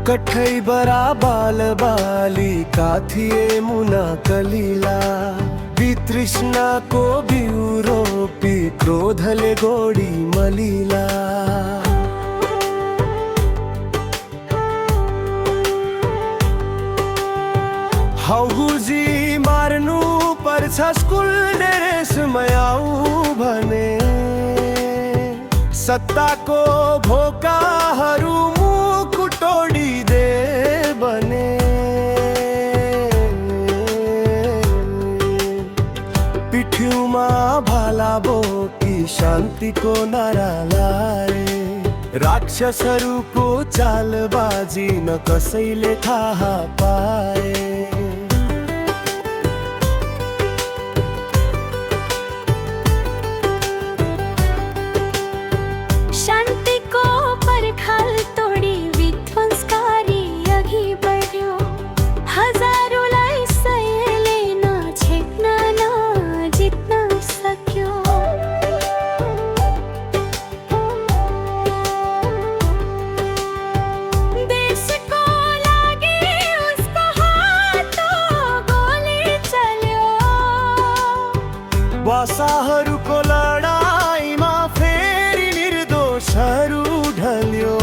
कठै बरा बाल बालिका थिए मुना कलिला वितृष्णाको बिउ रोपी क्रोधले गोडी मलिला हौ गुरुजी मार्नु पर्छ स्कुल ड्रेसमा आऊ भने सत्ताको भोकाहरू मुख तोडिदे भने पिठ्युमा भाला बोकी शान्तिको नारा लाए राक्षसहरूको चालबाजी न कसैले थाहा पाए बसाहरूको लडाईमा फेरि निर्दोषहरू ढल्यो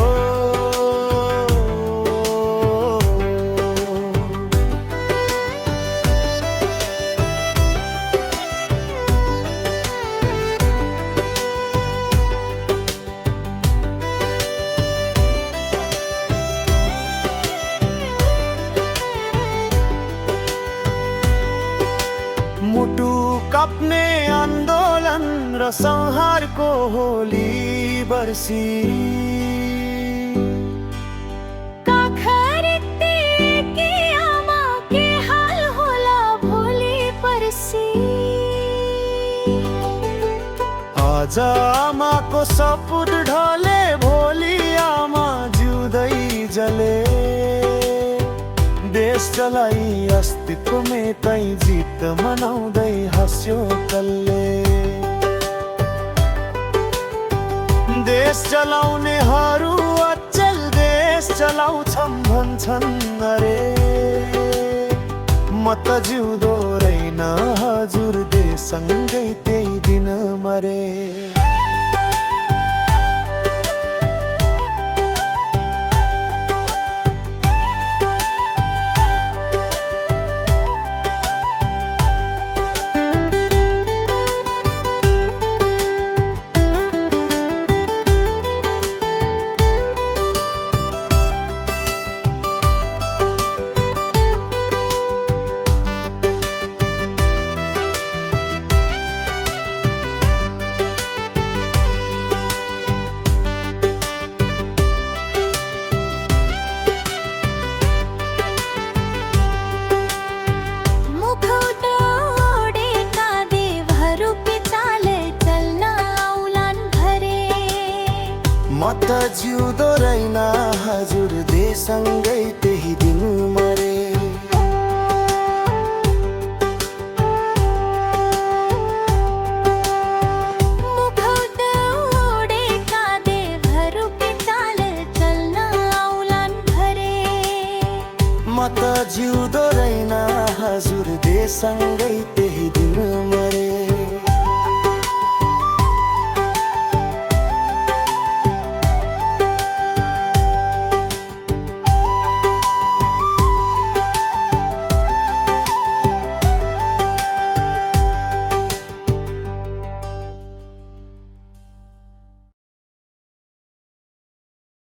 मुटु कप्ने आन्दोलन र संहारको होली बर्सी के हाल होला भोलि पर्सी आज आमाको सपुत ढले भोलि आमा जिउँदै जले देश चलाई अस्तित्वमै तै जित मनाउँदै हाँस्यो कल्ले देश चलाउनेहरू अचल देश चलाउँछन् भन्छन् अरे म त जिउँदो रहेन हजुर देशसँगै त्यही दिन मरे म त जिउँदो रहेन हजुर देशसँगै त्यही दिन मरे म त जिउँदो रहेन हजुर देशसँगै त्यही दिन